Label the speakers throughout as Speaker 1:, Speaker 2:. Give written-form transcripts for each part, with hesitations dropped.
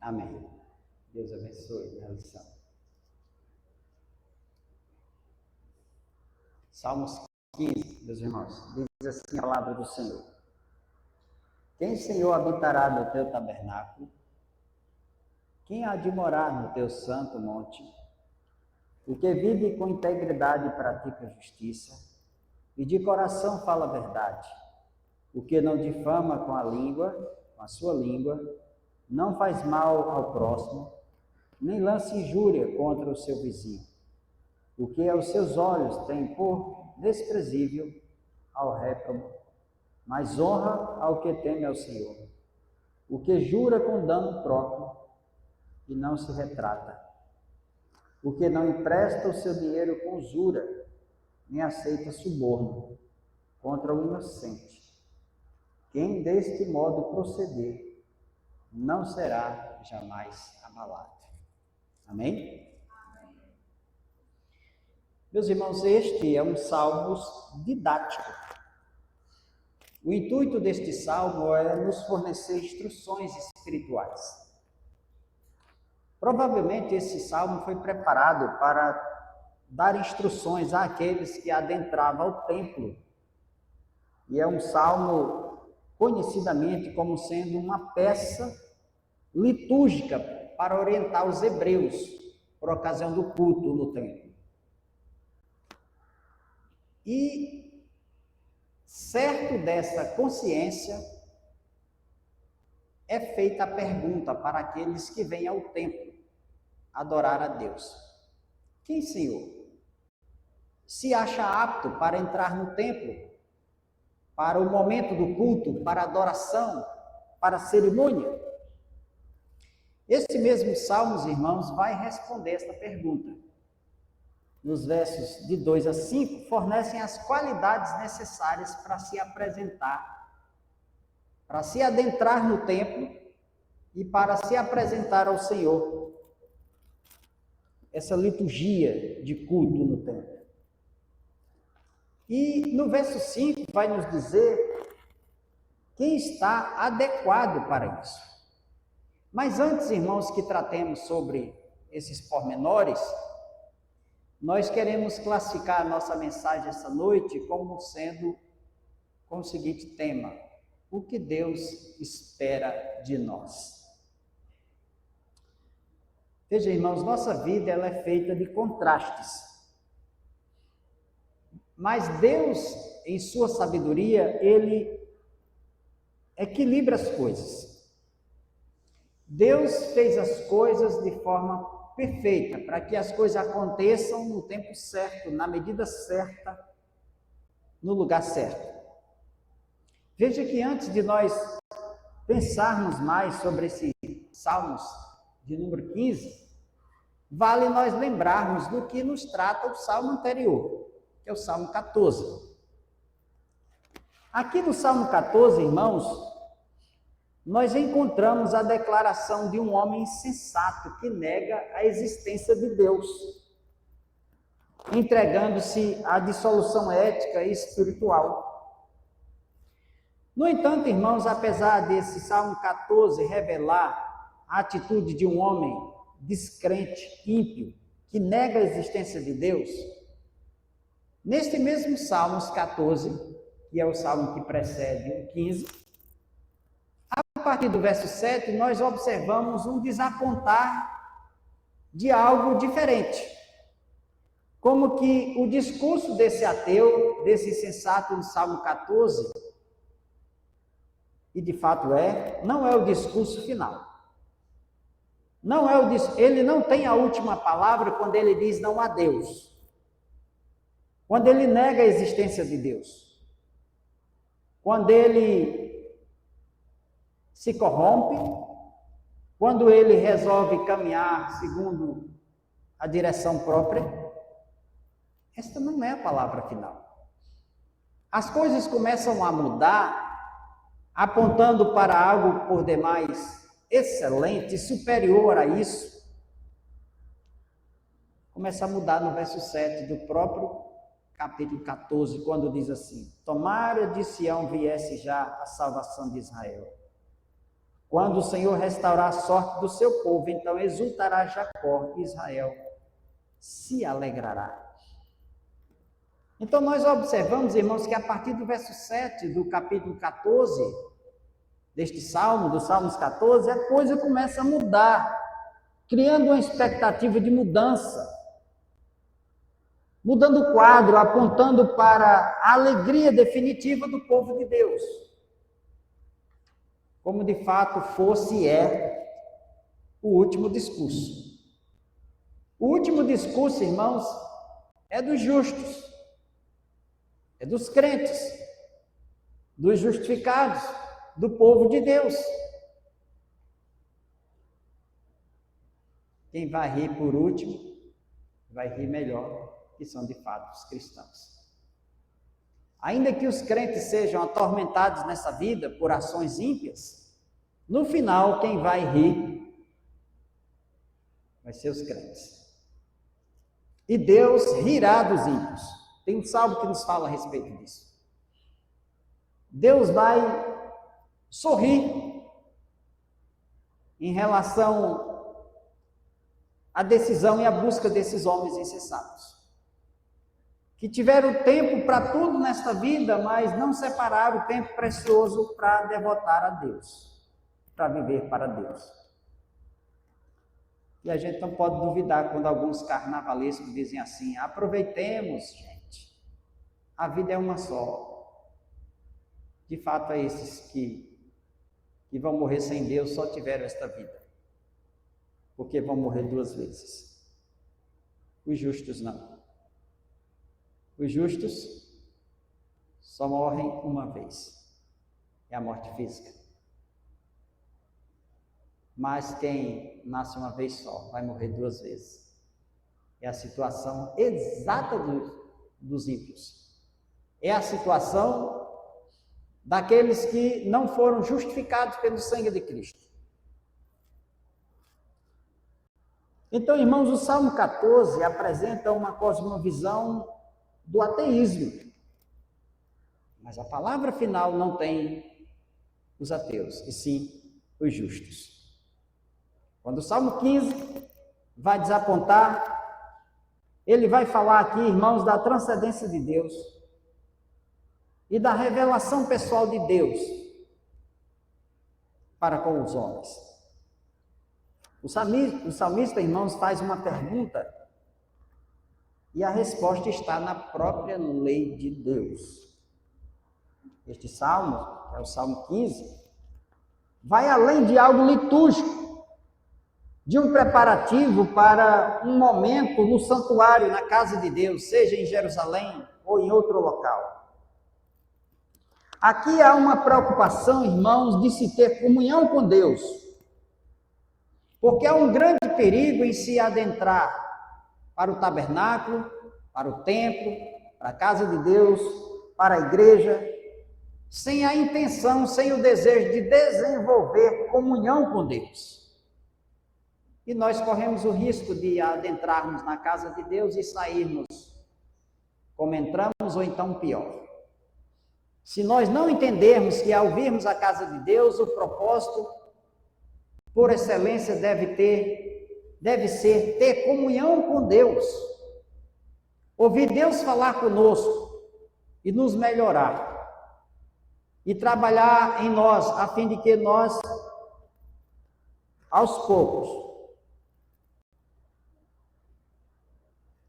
Speaker 1: Amém. Deus abençoe a lição. Salmos 15, meus irmãos, diz assim a palavra do Senhor. Quem, Senhor, habitará no teu tabernáculo? Quem há de morar no teu santo monte? O que vive com integridade e pratica justiça, e de coração fala a verdade. O que não difama com a sua língua, não faz mal ao próximo, nem lança injúria contra o seu vizinho. O que aos seus olhos tem por desprezível ao réprobo, mas honra ao que teme ao Senhor. O que jura com dano próprio e não se retrata. O que não empresta o seu dinheiro com usura, nem aceita suborno contra o inocente. Quem deste modo proceder, não será jamais abalado. Amém? Meus irmãos, este é um salmo didático. O intuito deste salmo é nos fornecer instruções espirituais. Provavelmente esse salmo foi preparado para dar instruções àqueles que adentravam ao templo. E é um salmo conhecidamente como sendo uma peça litúrgica para orientar os hebreus por ocasião do culto no templo. E, certo dessa consciência, é feita a pergunta para aqueles que vêm ao templo adorar a Deus. Quem, Senhor, se acha apto para entrar no templo, para o momento do culto, para a adoração, para a cerimônia? Este mesmo Salmos, irmãos, vai responder esta pergunta. Nos versos de 2 a 5, fornecem as qualidades necessárias para se apresentar, para se adentrar no templo e para se apresentar ao Senhor. Essa liturgia de culto no templo. E no verso 5 vai nos dizer quem está adequado para isso. Mas antes, irmãos, que tratemos sobre esses pormenores, nós queremos classificar a nossa mensagem essa noite como sendo com o seguinte tema: o que Deus espera de nós. Veja, irmãos, nossa vida ela é feita de contrastes. Mas Deus, em sua sabedoria, Ele equilibra as coisas. Deus fez as coisas de forma perfeita, para que as coisas aconteçam no tempo certo, na medida certa, no lugar certo. Veja que antes de nós pensarmos mais sobre esse Salmos de número 15, vale nós lembrarmos do que nos trata o Salmo anterior, que é o Salmo 14. Aqui no Salmo 14, irmãos, nós encontramos a declaração de um homem insensato que nega a existência de Deus, entregando-se à dissolução ética e espiritual. No entanto, irmãos, apesar desse Salmo 14 revelar a atitude de um homem descrente, ímpio, que nega a existência de Deus, neste mesmo Salmos 14, que é o salmo que precede o 15, a partir do verso 7, nós observamos um desapontar de algo diferente. Como que o discurso desse ateu, desse insensato no Salmo 14, e de fato não é o discurso final. Ele não tem a última palavra quando ele diz não há Deus. Quando ele nega a existência de Deus. Quando ele se corrompe, quando ele resolve caminhar segundo a direção própria, esta não é a palavra final. As coisas começam a mudar, apontando para algo por demais excelente, superior a isso. Começa a mudar no verso 7 do próprio capítulo 14, quando diz assim: tomara de Sião viesse já a salvação de Israel. Quando o Senhor restaurar a sorte do seu povo, então exultará Jacó e Israel se alegrará. Então nós observamos, irmãos, que a partir do verso 7 do capítulo 14, deste salmo, dos Salmos 14, a coisa começa a mudar, criando uma expectativa de mudança, mudando o quadro, apontando para a alegria definitiva do povo de Deus, como de fato fosse e é o último discurso. O último discurso, irmãos, é dos justos, é dos crentes, dos justificados, do povo de Deus. Quem vai rir por último, vai rir melhor, que são de fato os cristãos. Ainda que os crentes sejam atormentados nessa vida por ações ímpias, no final quem vai rir vai ser os crentes. E Deus rirá dos ímpios. Tem um salmo que nos fala a respeito disso. Deus vai sorrir em relação à decisão e à busca desses homens insensatos, que tiveram tempo para tudo nesta vida, mas não separaram o tempo precioso para devotar a Deus, para viver para Deus. E a gente não pode duvidar quando alguns carnavalescos dizem assim: aproveitemos, gente, a vida é uma só. De fato, é esses que vão morrer sem Deus só tiveram esta vida, porque vão morrer 2 vezes. Os justos não. Os justos só morrem uma vez, é a morte física. Mas quem nasce uma vez só vai morrer 2 vezes. É a situação exata dos ímpios. É a situação daqueles que não foram justificados pelo sangue de Cristo. Então, irmãos, o Salmo 14 apresenta uma cosmovisão do ateísmo. Mas a palavra final não tem os ateus, e sim os justos. Quando o Salmo 15 vai desapontar, ele vai falar aqui, irmãos, da transcendência de Deus e da revelação pessoal de Deus para com os homens. O salmista, irmãos, faz uma pergunta e a resposta está na própria lei de Deus. Este salmo, que é o Salmo 15, vai além de algo litúrgico, de um preparativo para um momento no santuário, na casa de Deus, seja em Jerusalém ou em outro local. Aqui há uma preocupação, irmãos, de se ter comunhão com Deus, porque há um grande perigo em se adentrar para o tabernáculo, para o templo, para a casa de Deus, para a igreja, sem a intenção, sem o desejo de desenvolver comunhão com Deus. E nós corremos o risco de adentrarmos na casa de Deus e sairmos como entramos, ou então pior. Se nós não entendermos que ao virmos à casa de Deus, o propósito, por excelência, deve ser ter comunhão com Deus, ouvir Deus falar conosco e nos melhorar, e trabalhar em nós, a fim de que nós, aos poucos,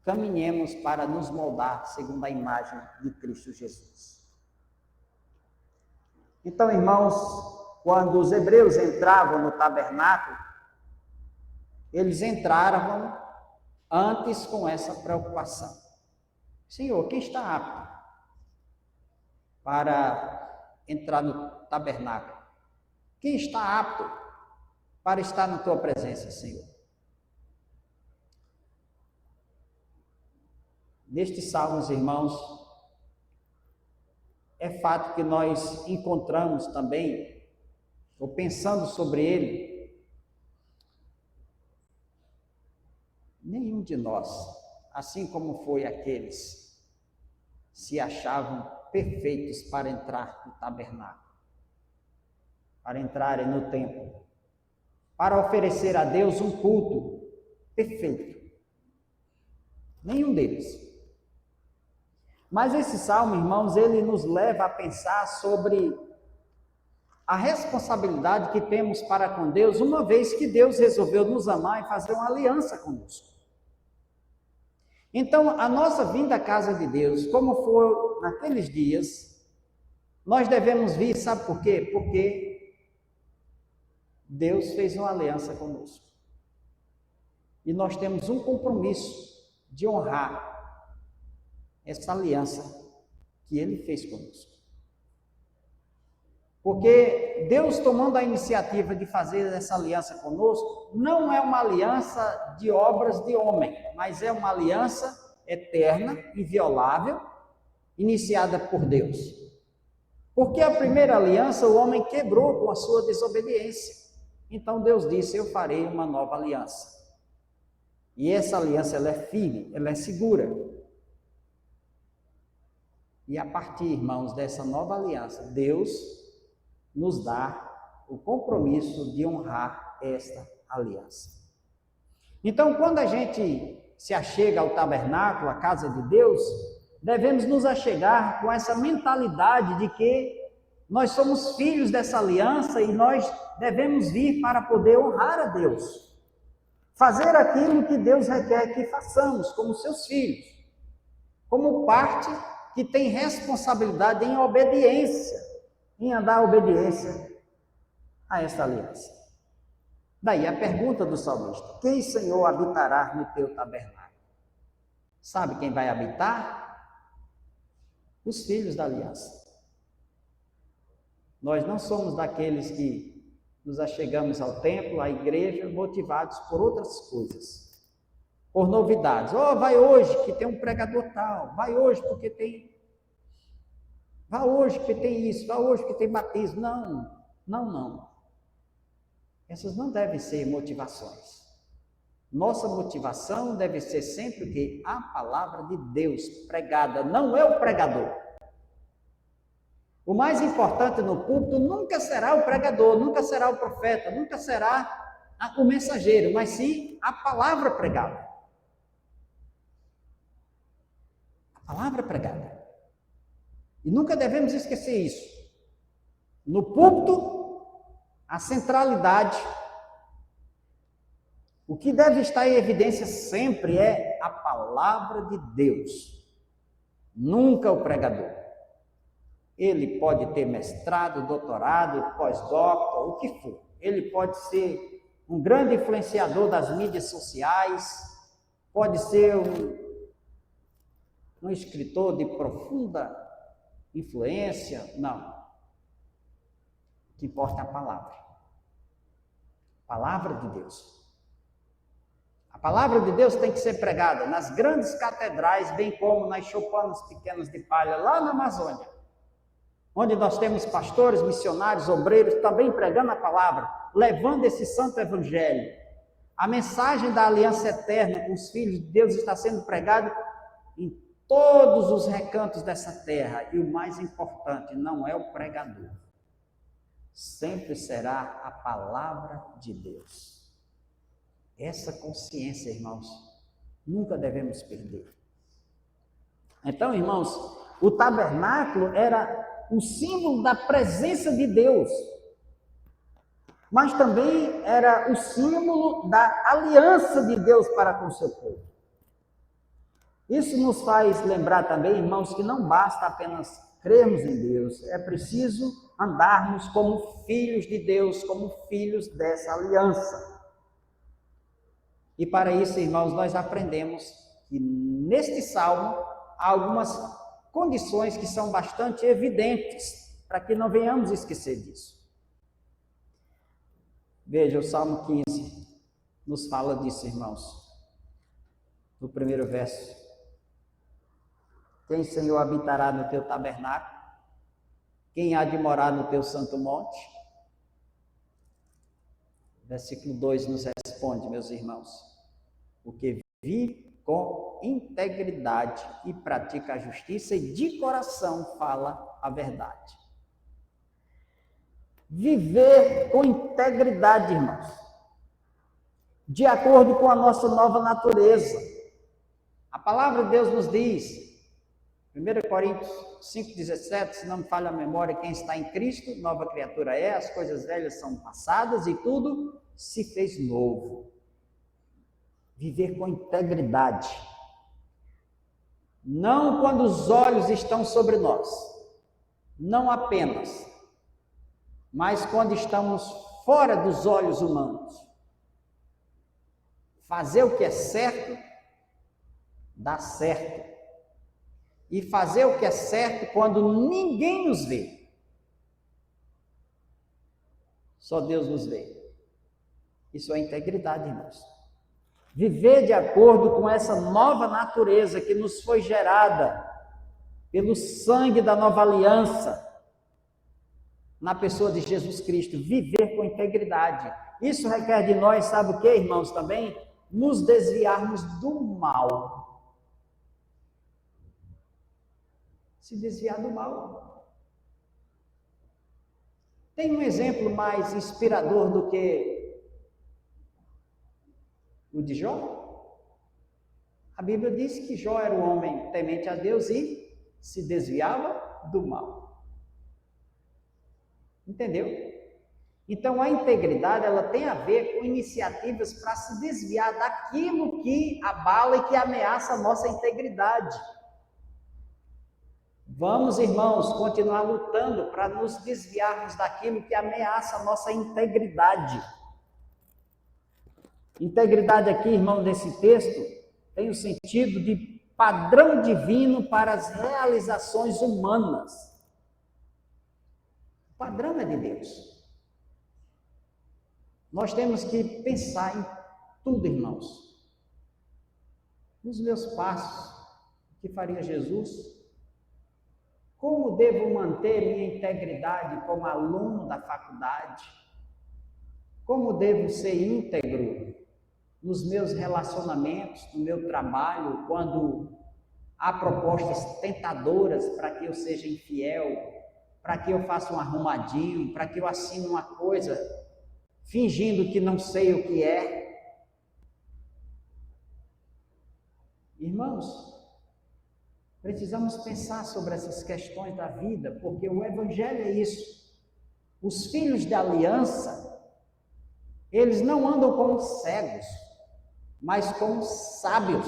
Speaker 1: caminhemos para nos moldar segundo a imagem de Cristo Jesus. Então, irmãos, quando os hebreus entravam no tabernáculo, eles entravam antes com essa preocupação. Senhor, quem está apto para entrar no tabernáculo? Quem está apto para estar na tua presença, Senhor? Nestes salmos, irmãos, é fato que nós encontramos também, ou pensando sobre ele, nenhum de nós, assim como foi aqueles, se achavam perfeitos para entrar no tabernáculo. para entrarem no templo, para oferecer a Deus um culto perfeito. Nenhum deles. Mas esse salmo, irmãos, ele nos leva a pensar sobre a responsabilidade que temos para com Deus, uma vez que Deus resolveu nos amar e fazer uma aliança conosco. Então, a nossa vinda à casa de Deus, como foi naqueles dias, nós devemos vir, sabe por quê? Porque Deus fez uma aliança conosco. E nós temos um compromisso de honrar essa aliança que Ele fez conosco. Porque Deus, tomando a iniciativa de fazer essa aliança conosco, não é uma aliança de obras de homem, mas é uma aliança eterna, inviolável, iniciada por Deus. Porque a primeira aliança o homem quebrou com a sua desobediência. Então Deus disse: eu farei uma nova aliança. E essa aliança, ela é firme, ela é segura. E a partir, irmãos, dessa nova aliança, Deus nos dá o compromisso de honrar esta aliança. Então, quando a gente se achega ao tabernáculo, à casa de Deus, devemos nos achegar com essa mentalidade de que nós somos filhos dessa aliança e nós devemos vir para poder honrar a Deus. Fazer aquilo que Deus requer que façamos, como seus filhos, como parte que tem responsabilidade em obediência, em andar obediência a esta aliança. Daí a pergunta do salmista: quem, Senhor, habitará no teu tabernáculo? Sabe quem vai habitar? Os filhos da aliança. Nós não somos daqueles que nos achegamos ao templo, à igreja, motivados por outras coisas, por novidades. Oh, vai hoje que tem um pregador tal, vai hoje porque tem... Vai hoje que tem isso, vai hoje que tem batismo. Não. Essas não devem ser motivações. Nossa motivação deve ser sempre o quê? A palavra de Deus pregada, não é o pregador. O mais importante no púlpito nunca será o pregador, nunca será o profeta, nunca será o mensageiro, mas sim a palavra pregada. A palavra pregada. E nunca devemos esquecer isso. No púlpito, a centralidade, o que deve estar em evidência sempre é a palavra de Deus, nunca o pregador. Ele pode ter mestrado, doutorado, pós-doutor, o que for. Ele pode ser um grande influenciador das mídias sociais, pode ser um escritor de profunda influência, não. O que importa é a palavra. A palavra de Deus. A palavra de Deus tem que ser pregada nas grandes catedrais, bem como nas choupanas pequenas de palha, lá na Amazônia, onde nós temos pastores, missionários, obreiros, também pregando a palavra, levando esse santo evangelho. A mensagem da aliança eterna com os filhos de Deus está sendo pregada em todos os recantos dessa terra, e o mais importante não é o pregador, sempre será a palavra de Deus. Essa consciência, irmãos, nunca devemos perder. Então, irmãos, o tabernáculo era o símbolo da presença de Deus, mas também era o símbolo da aliança de Deus para com o seu povo. Isso nos faz lembrar também, irmãos, que não basta apenas crermos em Deus, é preciso andarmos como filhos de Deus, como filhos dessa aliança. E para isso, irmãos, nós aprendemos que neste salmo há algumas condições que são bastante evidentes, para que não venhamos esquecer disso. Veja, o Salmo 15 nos fala disso, irmãos. No primeiro verso: quem, Senhor, habitará no teu tabernáculo? Quem há de morar no teu santo monte? Versículo 2 nos responde, meus irmãos: o que vive com integridade e pratica a justiça e de coração fala a verdade. Viver com integridade, irmãos, de acordo com a nossa nova natureza. A palavra de Deus nos diz, 1 Coríntios 5,17, se não me falha a memória, quem está em Cristo, nova criatura é, as coisas velhas são passadas e tudo se fez novo. Viver com integridade. Não quando os olhos estão sobre nós, não apenas, mas quando estamos fora dos olhos humanos. Fazer o que é certo, dá certo. E fazer o que é certo quando ninguém nos vê. Só Deus nos vê. Isso é integridade, irmãos. Viver de acordo com essa nova natureza que nos foi gerada pelo sangue da nova aliança na pessoa de Jesus Cristo. Viver com integridade. Isso requer de nós, sabe o que, irmãos, também? Nos desviarmos do mal. Se desviar do mal. Tem um exemplo mais inspirador do que o de Jó? A Bíblia diz que Jó era um homem temente a Deus e se desviava do mal. Entendeu? Então a integridade, ela tem a ver com iniciativas para se desviar daquilo que abala e que ameaça a nossa integridade. Vamos, irmãos, continuar lutando para nos desviarmos daquilo que ameaça a nossa integridade. Integridade aqui, irmão, nesse texto, tem o sentido de padrão divino para as realizações humanas. O padrão é de Deus. Nós temos que pensar em tudo, irmãos. Nos meus passos, o que faria Jesus? Como devo manter minha integridade como aluno da faculdade? Como devo ser íntegro nos meus relacionamentos, no meu trabalho, quando há propostas tentadoras para que eu seja infiel, para que eu faça um arrumadinho, para que eu assine uma coisa fingindo que não sei o que é? Irmãos, precisamos pensar sobre essas questões da vida, porque o Evangelho é isso. Os filhos da aliança, eles não andam como cegos, mas como sábios,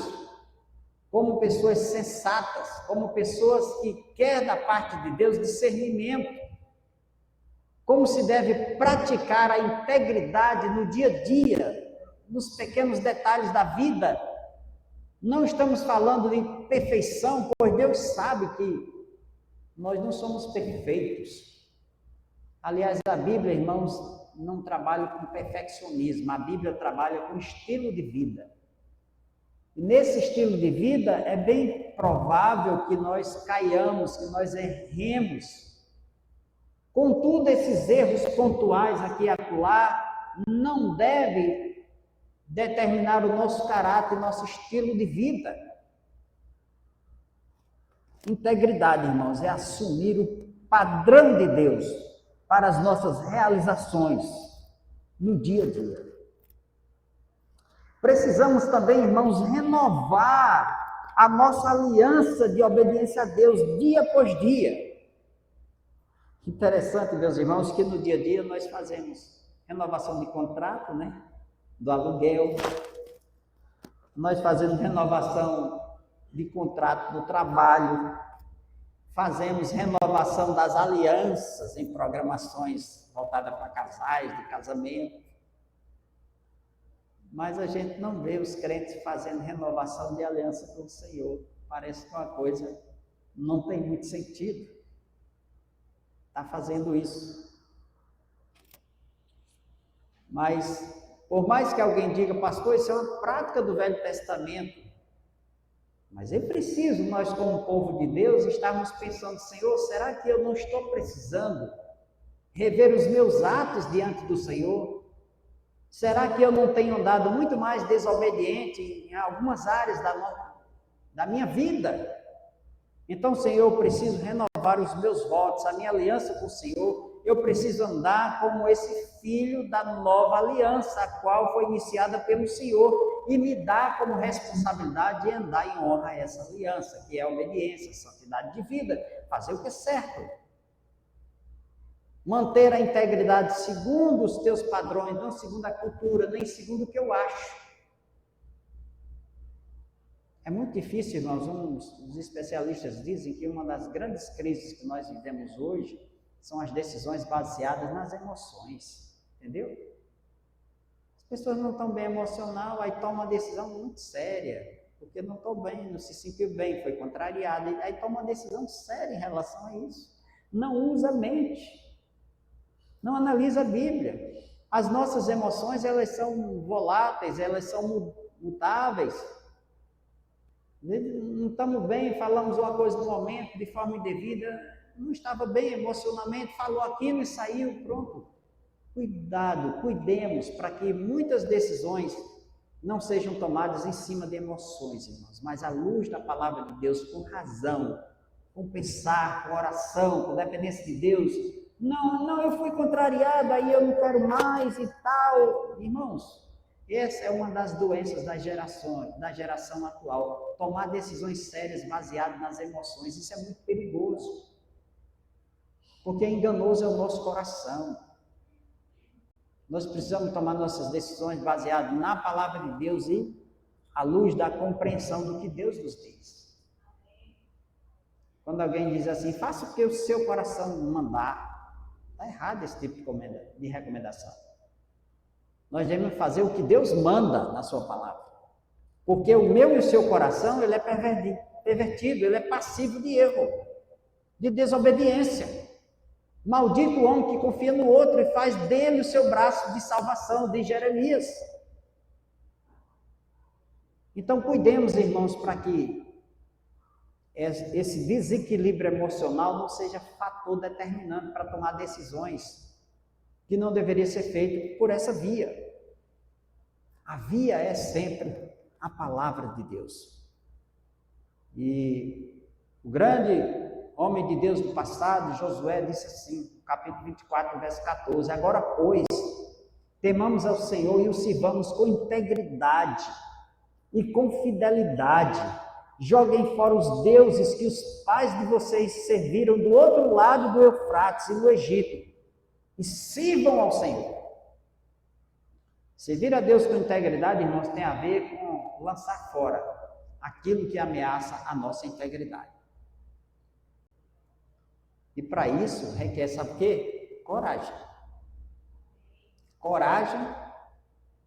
Speaker 1: como pessoas sensatas, como pessoas que querem da parte de Deus discernimento, como se deve praticar a integridade no dia a dia, nos pequenos detalhes da vida. Não estamos falando de perfeição, pois Deus sabe que nós não somos perfeitos. Aliás, a Bíblia, irmãos, não trabalha com perfeccionismo, a Bíblia trabalha com estilo de vida. E nesse estilo de vida é bem provável que nós caiamos, que nós erremos. Contudo, esses erros pontuais aqui e acolá não devem determinar o nosso caráter, nosso estilo de vida. Integridade, irmãos, é assumir o padrão de Deus para as nossas realizações no dia a dia. Precisamos também, irmãos, renovar a nossa aliança de obediência a Deus dia após dia. Que interessante, meus irmãos, que no dia a dia nós fazemos renovação de contrato, né? Do aluguel, nós fazemos renovação de contrato do trabalho, fazemos renovação das alianças em programações voltadas para casais, de casamento, mas a gente não vê os crentes fazendo renovação de aliança com o Senhor. Parece que uma coisa não tem muito sentido estar fazendo isso. Mas por mais que alguém diga, pastor, isso é uma prática do Velho Testamento, mas é preciso nós, como povo de Deus, estarmos pensando, Senhor, será que eu não estou precisando rever os meus atos diante do Senhor? Será que eu não tenho andado muito mais desobediente em algumas áreas da minha vida? Então, Senhor, eu preciso renovar os meus votos, a minha aliança com o Senhor, eu preciso andar como esse filho da nova aliança, a qual foi iniciada pelo Senhor, e me dá como responsabilidade andar em honra a essa aliança, que é a obediência, a santidade de vida, fazer o que é certo. Manter a integridade segundo os teus padrões, não segundo a cultura, nem segundo o que eu acho. É muito difícil, irmãos. Os especialistas dizem que uma das grandes crises que nós vivemos hoje são as decisões baseadas nas emoções, entendeu? As pessoas não estão bem emocional, aí tomam uma decisão muito séria, porque não estão bem, não se sentiu bem, foi contrariada, e aí toma uma decisão séria em relação a isso. Não usa a mente, não analisa a Bíblia. As nossas emoções, elas são voláteis, elas são mutáveis. Não estamos bem, falamos uma coisa no momento, de forma indevida, não estava bem emocionalmente, falou aquilo e saiu, pronto. Cuidado, cuidemos para que muitas decisões não sejam tomadas em cima de emoções, irmãos, mas à luz da palavra de Deus, com razão, com pensar, com oração, com dependência de Deus. Não, eu fui contrariado, aí eu não quero mais e tal. Irmãos, essa é uma das doenças da geração atual. Tomar decisões sérias baseadas nas emoções, isso é muito perigoso. Porque enganoso é o nosso coração. Nós precisamos tomar nossas decisões baseadas na palavra de Deus e à luz da compreensão do que Deus nos diz. Quando alguém diz assim, faça o que o seu coração mandar, está errado esse tipo de recomendação. Nós devemos fazer o que Deus manda na sua palavra. Porque o meu e o seu coração, ele é pervertido, ele é passivo de erro, de desobediência. Maldito o homem que confia no outro e faz dele o seu braço de salvação, de Jeremias. Então, cuidemos, irmãos, para que esse desequilíbrio emocional não seja fator determinante para tomar decisões que não deveria ser feito por essa via. A via é sempre a palavra de Deus. E o grande homem de Deus do passado, Josué, disse assim, capítulo 24, verso 14, agora, pois, temamos ao Senhor e o sirvamos com integridade e com fidelidade. Joguem fora os deuses que os pais de vocês serviram do outro lado do Eufrates e no Egito, e sirvam ao Senhor. Servir a Deus com integridade, irmãos, tem a ver com lançar fora aquilo que ameaça a nossa integridade. E para isso requer, sabe o quê? Coragem. Coragem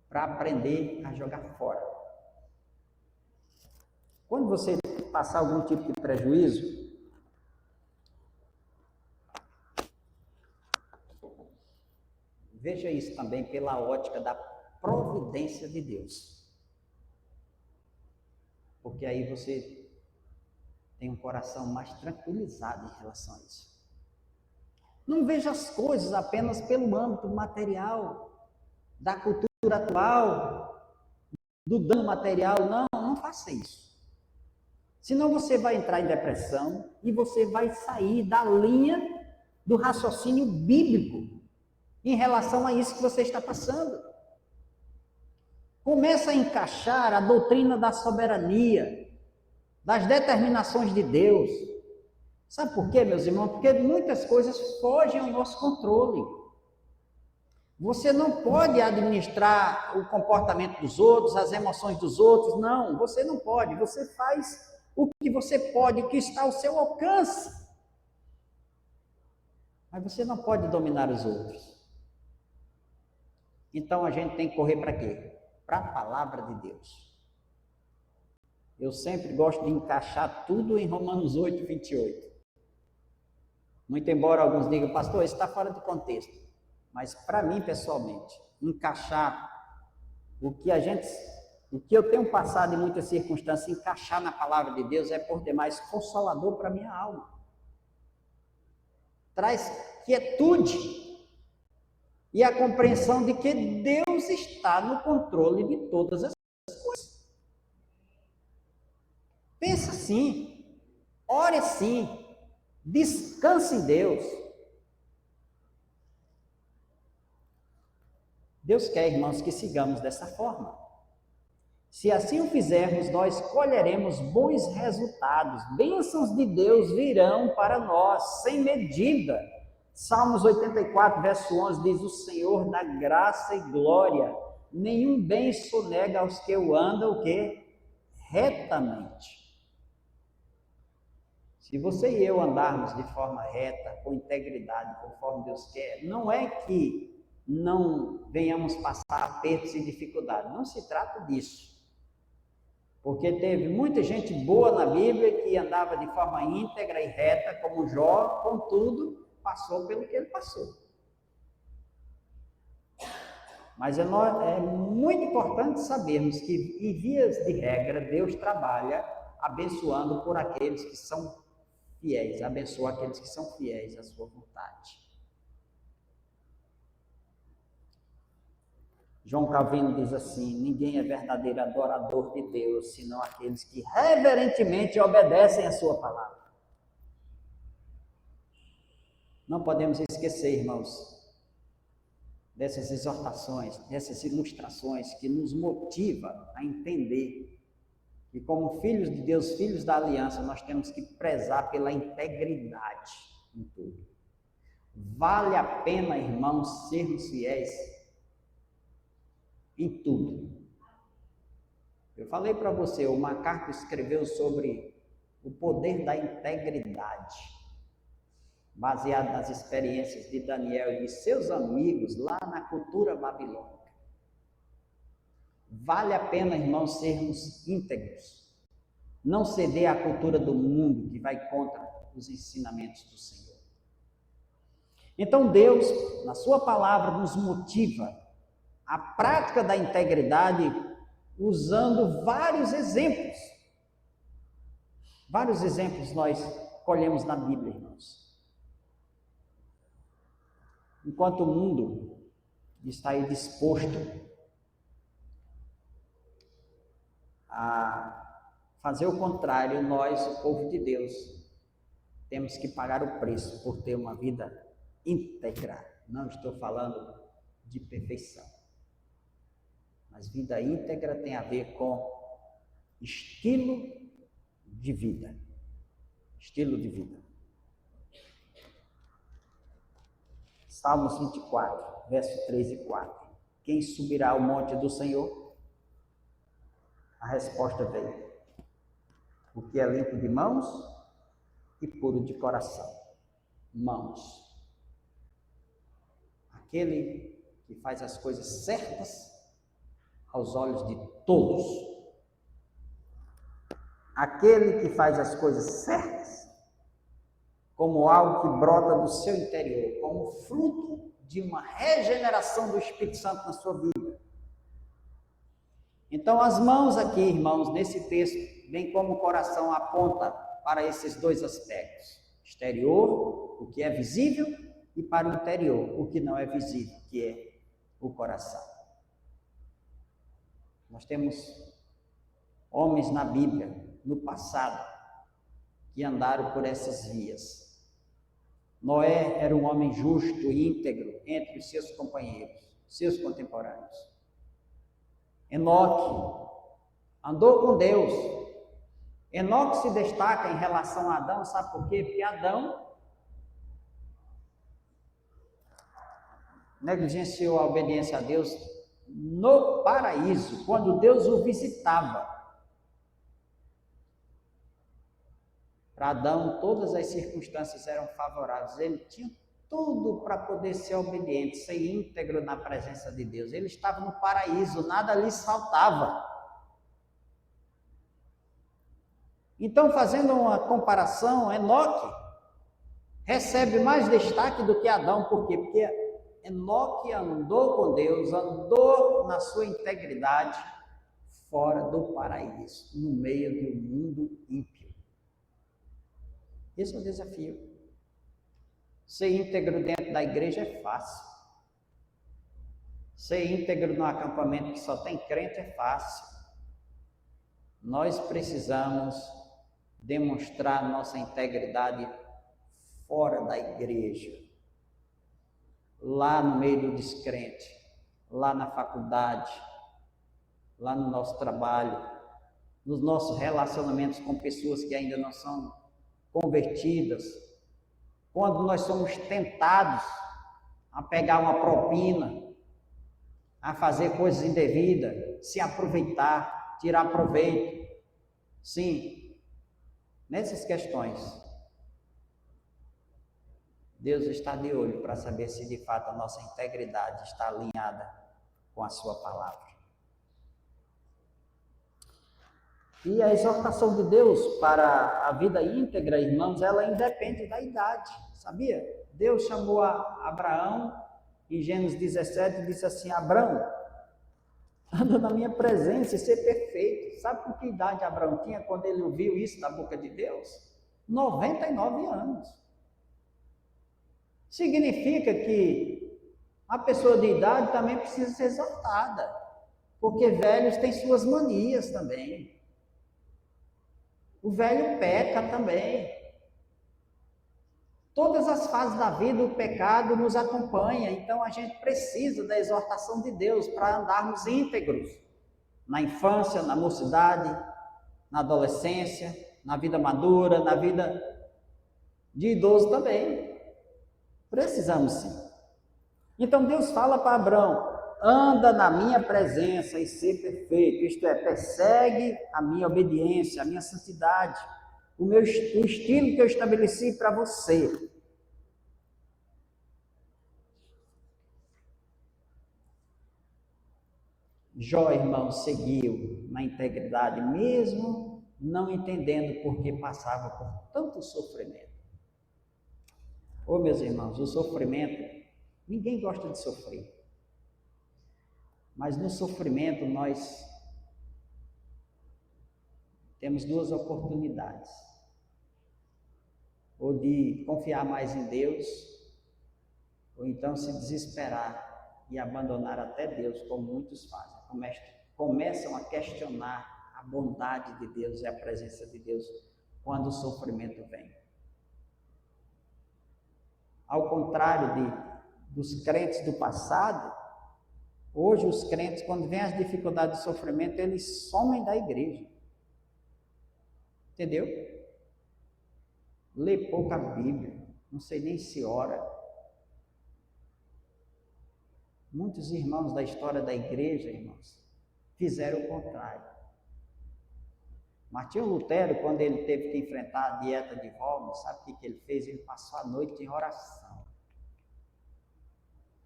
Speaker 1: para aprender a jogar fora. Quando você passar algum tipo de prejuízo, veja isso também pela ótica da providência de Deus. Porque aí você tem um coração mais tranquilizado em relação a isso. Não veja as coisas apenas pelo âmbito material, da cultura atual, do dano material. Não faça isso. Senão você vai entrar em depressão e você vai sair da linha do raciocínio bíblico em relação a isso que você está passando. Começa a encaixar a doutrina da soberania, das determinações de Deus. Sabe por quê, meus irmãos? Porque muitas coisas fogem ao nosso controle. Você não pode administrar o comportamento dos outros, as emoções dos outros, não, você não pode. Você faz o que você pode, o que está ao seu alcance. Mas você não pode dominar os outros. Então a gente tem que correr para quê? Para a palavra de Deus. Eu sempre gosto de encaixar tudo em Romanos 8, 28. Muito embora alguns digam, pastor, isso está fora de contexto. Mas para mim, pessoalmente, encaixar o que eu tenho passado em muitas circunstâncias, encaixar na palavra de Deus é por demais consolador para a minha alma. Traz quietude e a compreensão de que Deus está no controle de todas as coisas. Pensa assim, ore assim, descanse em Deus. Deus quer, irmãos, que sigamos dessa forma. Se assim o fizermos, nós colheremos bons resultados. Bênçãos de Deus virão para nós, sem medida. Salmos 84, verso 11, diz: o Senhor dá graça e glória. Nenhum bem sonega aos que o andam, o quê? Retamente. Se você e eu andarmos de forma reta, com integridade, conforme Deus quer, não é que não venhamos passar apertos e dificuldades. Não se trata disso. Porque teve muita gente boa na Bíblia que andava de forma íntegra e reta, como Jó, contudo, passou pelo que ele passou. Mas é muito importante sabermos que, em vias de regra, Deus trabalha abençoando por aqueles que são fiéis, abençoa aqueles que são fiéis à sua vontade. João Calvino diz assim: ninguém é verdadeiro adorador de Deus, senão aqueles que reverentemente obedecem a sua palavra. Não podemos esquecer, irmãos, dessas exortações, dessas ilustrações que nos motivam a entender que, como filhos de Deus, filhos da aliança, nós temos que prezar pela integridade em tudo. Vale a pena, irmãos, sermos fiéis em tudo. Eu falei para você, o MacArthur escreveu sobre o poder da integridade, baseado nas experiências de Daniel e de seus amigos lá na cultura babilônica. Vale a pena, irmãos, sermos íntegros, não ceder à cultura do mundo que vai contra os ensinamentos do Senhor. Então Deus, na sua palavra, nos motiva a prática da integridade usando vários exemplos. Vários exemplos nós colhemos na Bíblia, irmãos. Enquanto o mundo está aí disposto a fazer o contrário, nós, o povo de Deus, temos que pagar o preço por ter uma vida íntegra. Não estou falando de perfeição. Mas vida íntegra tem a ver com estilo de vida. Estilo de vida. Salmos 24, verso 3 e 4. Quem subirá ao monte do Senhor? A resposta veio: o que é limpo de mãos e puro de coração. Mãos. Aquele que faz as coisas certas aos olhos de todos. Aquele que faz as coisas certas como algo que brota do seu interior, como fruto de uma regeneração do Espírito Santo na sua vida. Então, as mãos aqui, irmãos, nesse texto, bem como o coração, aponta para esses dois aspectos: exterior, o que é visível, e para o interior, o que não é visível, que é o coração. Nós temos homens na Bíblia, no passado, que andaram por essas vias. Noé era um homem justo e íntegro entre os seus companheiros, seus contemporâneos. Enoque andou com Deus. Enoque se destaca em relação a Adão, sabe por quê? Porque Adão negligenciou a obediência a Deus no paraíso, quando Deus o visitava. Para Adão, todas as circunstâncias eram favoráveis. Ele tinha tudo para poder ser obediente, ser íntegro na presença de Deus. Ele estava no paraíso, nada lhes faltava. Então, fazendo uma comparação, Enoque recebe mais destaque do que Adão. Por quê? Porque Enoque andou com Deus, andou na sua integridade fora do paraíso, no meio de um mundo ímpio. Esse é o desafio. Ser íntegro dentro da igreja é fácil. Ser íntegro no acampamento que só tem crente é fácil. Nós precisamos demonstrar nossa integridade fora da igreja, lá no meio do descrente, lá na faculdade, lá no nosso trabalho, nos nossos relacionamentos com pessoas que ainda não são convertidas, quando nós somos tentados a pegar uma propina, a fazer coisas indevidas, se aproveitar, tirar proveito. Sim, nessas questões, Deus está de olho para saber se de fato a nossa integridade está alinhada com a sua palavra. E a exortação de Deus para a vida íntegra, irmãos, ela independe da idade, sabia? Deus chamou a Abraão em Gênesis 17 e disse assim: Abraão, anda na minha presença e ser perfeito. Sabe com que idade Abraão tinha quando ele ouviu isso da boca de Deus? 99 anos. Significa que a pessoa de idade também precisa ser exortada, porque velhos têm suas manias também. O velho peca também. Todas as fases da vida o pecado nos acompanha, então a gente precisa da exortação de Deus para andarmos íntegros na infância, na mocidade, na adolescência, na vida madura, na vida de idoso também. Precisamos sim. Então Deus fala para Abraão: anda na minha presença e ser perfeito, isto é, persegue a minha obediência, a minha santidade, o estilo que eu estabeleci para você. Jó, irmão, seguiu na integridade, mesmo não entendendo por que passava por tanto sofrimento. Ô, meus irmãos, o sofrimento, ninguém gosta de sofrer. Mas no sofrimento nós temos duas oportunidades. Ou de confiar mais em Deus, ou então se desesperar e abandonar até Deus, como muitos fazem. Começam a questionar a bondade de Deus e a presença de Deus quando o sofrimento vem. Ao contrário dos crentes do passado, hoje os crentes, quando vem as dificuldades de sofrimento, eles somem da igreja. Entendeu? Lê pouca Bíblia, não sei nem se ora. Muitos irmãos da história da igreja, irmãos, fizeram o contrário. Martinho Lutero, quando ele teve que enfrentar a dieta de Worms, sabe o que ele fez? Ele passou a noite em oração.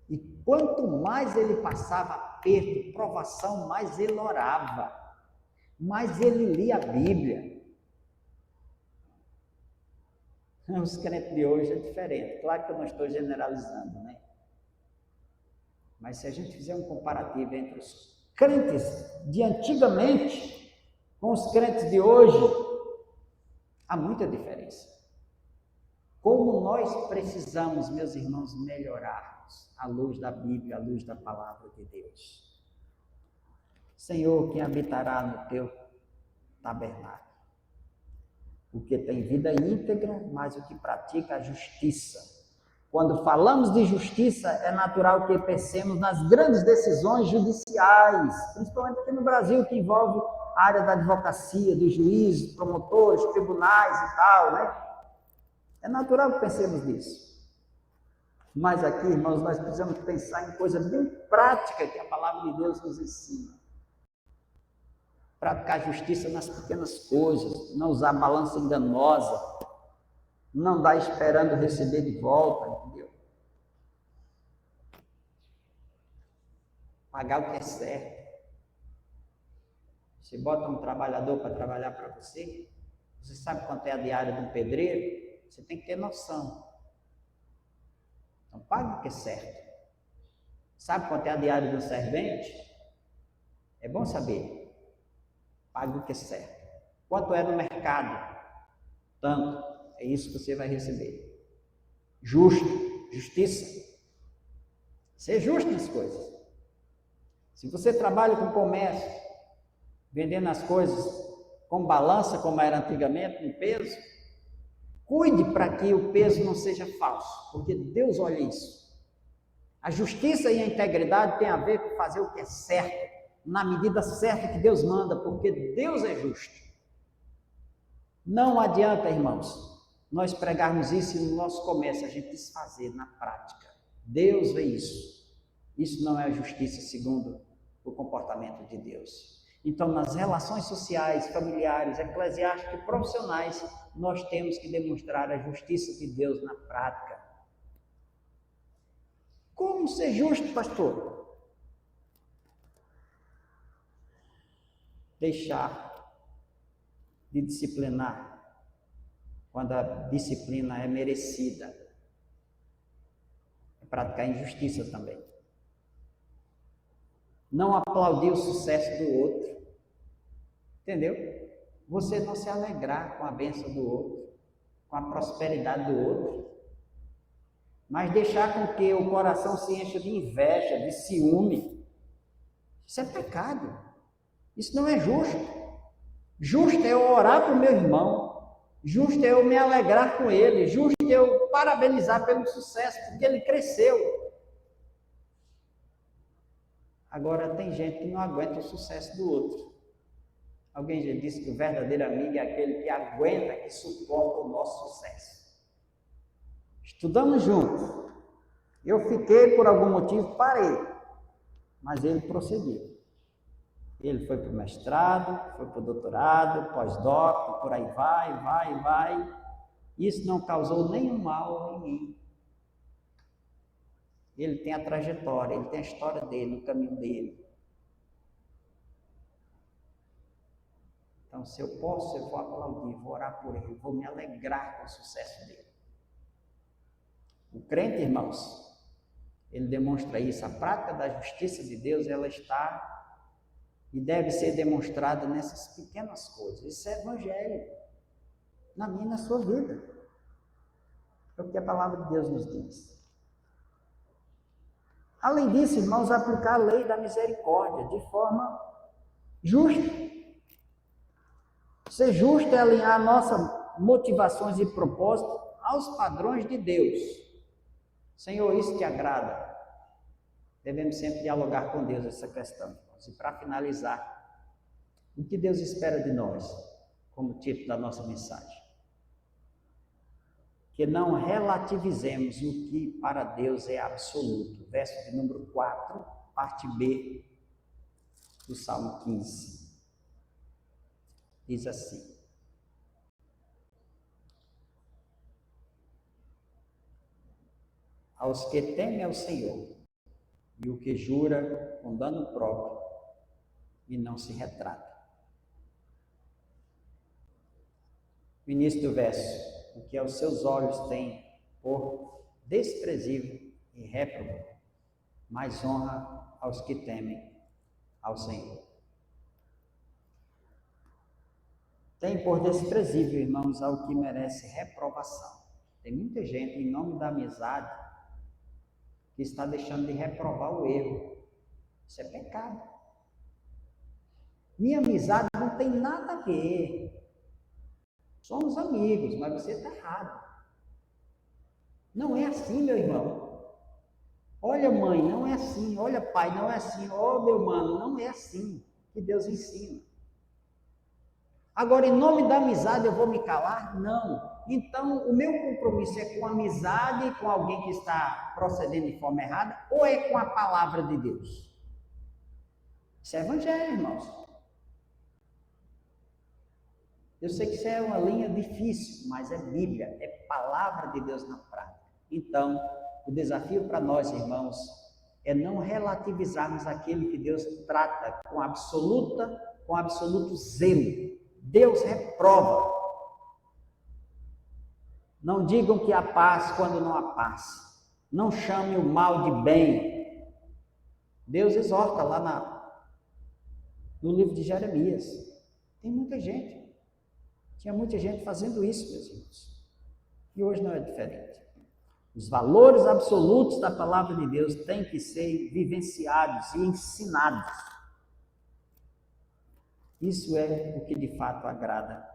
Speaker 1: E quanto mais ele passava aperto, provação, mais ele orava, mais ele lia a Bíblia. Os crentes de hoje é diferente. Claro que eu não estou generalizando, né? Mas se a gente fizer um comparativo entre os crentes de antigamente com os crentes de hoje, há muita diferença. Como nós precisamos, meus irmãos, melhorarmos à luz da Bíblia, à luz da palavra de Deus. Senhor, quem habitará no teu tabernáculo? O que tem vida íntegra, mas o que pratica a justiça. Quando falamos de justiça, é natural que pensemos nas grandes decisões judiciais, principalmente aqui no Brasil, que envolve a área da advocacia, dos juízes, promotores, tribunais e tal, né? É natural que pensemos nisso. Mas aqui, irmãos, nós precisamos pensar em coisa bem prática que a palavra de Deus nos ensina. Praticar justiça nas pequenas coisas, não usar balança enganosa, não dar esperando receber de volta, entendeu? Pagar o que é certo. Você bota um trabalhador para trabalhar para você, você sabe quanto é a diária de um pedreiro, você tem que ter noção. Então, paga o que é certo. Sabe quanto é a diária de um servente? É bom saber. Paga o que é certo. Quanto é no mercado? Tanto. É isso que você vai receber. Justo. Justiça. Ser justo nas coisas. Se você trabalha com comércio, vendendo as coisas com balança, como era antigamente, no peso, cuide para que o peso não seja falso, porque Deus olha isso. A justiça e a integridade tem a ver com fazer o que é certo, na medida certa que Deus manda, porque Deus é justo. Não adianta, irmãos, nós pregarmos isso e no nosso comércio a gente desfazer na prática. Deus vê isso. Isso não é a justiça segundo o comportamento de Deus. Então, nas relações sociais, familiares, eclesiásticas e profissionais, nós temos que demonstrar a justiça de Deus na prática. Como ser justo, pastor? Deixar de disciplinar quando a disciplina é merecida. É praticar injustiça também. Não aplaudir o sucesso do outro. Entendeu? Você não se alegrar com a bênção do outro, com a prosperidade do outro, mas deixar com que o coração se encha de inveja, de ciúme. Isso é pecado. Isso não é justo. Justo é eu orar para o meu irmão. Justo é eu me alegrar com ele. Justo é eu parabenizar pelo sucesso, porque ele cresceu. Agora, tem gente que não aguenta o sucesso do outro. Alguém já disse que o verdadeiro amigo é aquele que aguenta, que suporta o nosso sucesso. Estudamos juntos. Eu fiquei, por algum motivo, parei. Mas ele prosseguiu. Ele foi para o mestrado, foi para o doutorado, pós-doc, por aí vai. Isso não causou nenhum mal em mim. Ele tem a trajetória, ele tem a história dele, o caminho dele. Então, se eu posso, eu vou aplaudir, vou orar por ele, vou me alegrar com o sucesso dele. O crente, irmãos, ele demonstra isso. A prática da justiça de Deus, ela está e deve ser demonstrada nessas pequenas coisas. Isso é evangelho, na minha e na sua vida. É o que a palavra de Deus nos diz. Além disso, irmãos, aplicar a lei da misericórdia de forma justa. Ser justo é alinhar nossas motivações e propósitos aos padrões de Deus. Senhor, isso te agrada? Devemos sempre dialogar com Deus essa questão, irmãos. E para finalizar, o que Deus espera de nós, como título da nossa mensagem? Que não relativizemos o que para Deus é absoluto. Verso de número 4, parte B do Salmo 15. Diz assim: aos que temem ao Senhor, e o que jura com dano próprio, e não se retrata. O início do verso: o que aos seus olhos tem por desprezível e réprobo, mais honra aos que temem ao Senhor. Tem por desprezível, irmãos, ao que merece reprovação. Tem muita gente, em nome da amizade, que está deixando de reprovar o erro. Isso é pecado. Minha amizade não tem nada a ver. Somos amigos, mas você está errado. Não é assim, meu irmão. Olha, mãe, não é assim. Olha, pai, não é assim. Ó, meu mano, não é assim que Deus ensina. Agora, em nome da amizade, eu vou me calar? Não. Então, o meu compromisso é com a amizade, com alguém que está procedendo de forma errada, ou é com a palavra de Deus? Isso é evangelho, irmãos. Eu sei que isso é uma linha difícil, mas é Bíblia, é palavra de Deus na prática. Então, o desafio para nós, irmãos, é não relativizarmos aquilo que Deus trata com absoluto zelo. Deus reprova. Não digam que há paz quando não há paz. Não chame o mal de bem. Deus exorta lá no livro de Jeremias. Tem muita gente. Tinha muita gente fazendo isso, meus irmãos. E hoje não é diferente. Os valores absolutos da palavra de Deus têm que ser vivenciados e ensinados. Isso é o que de fato agrada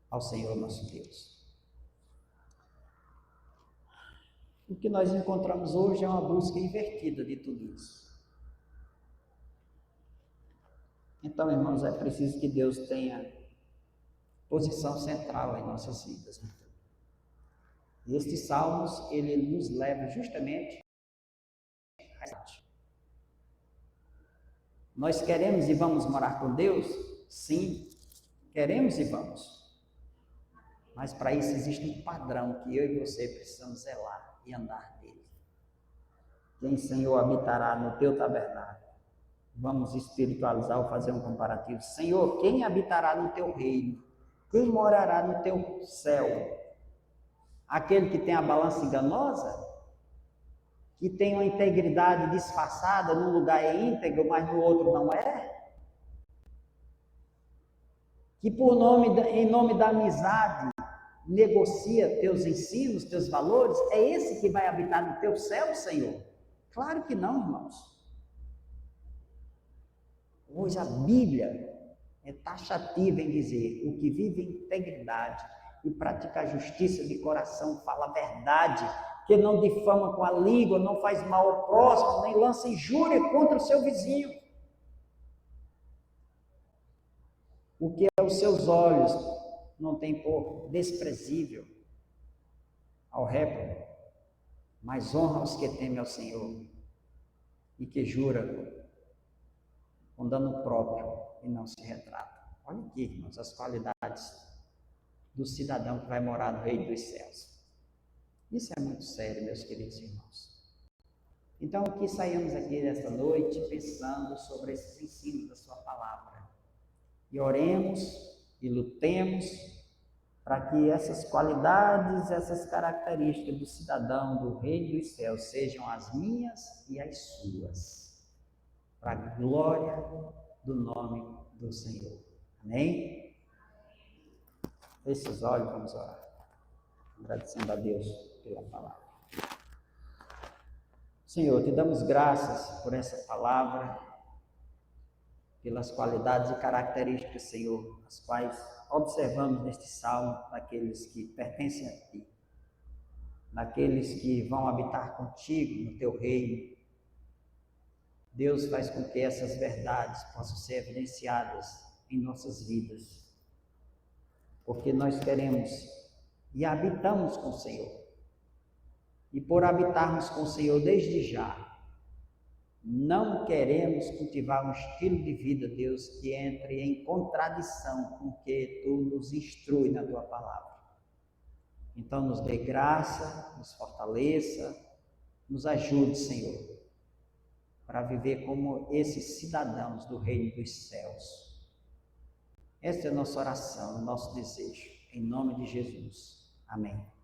Speaker 1: ao Senhor nosso Deus. O que nós encontramos hoje é uma busca invertida de tudo isso. Então, irmãos, é preciso que Deus tenha posição central em nossas vidas. E estes salmos, ele nos leva justamente a isso. Nós queremos e vamos morar com Deus? Sim, queremos e vamos. Mas para isso existe um padrão que eu e você precisamos zelar e andar nele. Quem, Senhor, habitará no teu tabernáculo? Vamos espiritualizar ou fazer um comparativo. Senhor, quem habitará no teu reino? Quem morará no teu céu? Aquele que tem a balança enganosa? Que tem uma integridade disfarçada, num lugar é íntegro, mas no outro não é? Que em nome da amizade, negocia teus ensinos, teus valores? É esse que vai habitar no teu céu, Senhor? Claro que não, irmãos. Hoje a Bíblia é taxativa em dizer: o que vive em integridade e pratica a justiça de coração, fala a verdade, que não difama com a língua, não faz mal ao próximo, nem lança injúria contra o seu vizinho. O que aos seus olhos não tem por desprezível ao réprobo, mas honra os que temem ao Senhor e que jura com dano próprio e não se retrata. Olha aqui, irmãos, as qualidades do cidadão que vai morar no reino dos céus. Isso é muito sério, meus queridos irmãos. Então, que saímos aqui nesta noite pensando sobre esses ensinos da sua palavra. E oremos e lutemos para que essas qualidades, essas características do cidadão do reino dos céus sejam as minhas e as suas, para a glória do nome do Senhor. Amém? Feche os olhos, vamos orar. Agradecendo a Deus pela palavra. Senhor, te damos graças por essa palavra, pelas qualidades e características, Senhor, as quais observamos neste salmo, daqueles que pertencem a Ti, daqueles que vão habitar contigo no Teu reino. Deus, faz com que essas verdades possam ser evidenciadas em nossas vidas, porque nós queremos e habitamos com o Senhor. E por habitarmos com o Senhor desde já, não queremos cultivar um estilo de vida, Deus, que entre em contradição com o que Tu nos instrui na Tua palavra. Então, nos dê graça, nos fortaleça, nos ajude, Senhor, para viver como esses cidadãos do reino dos céus. Esta é a nossa oração, o nosso desejo, em nome de Jesus. Amém.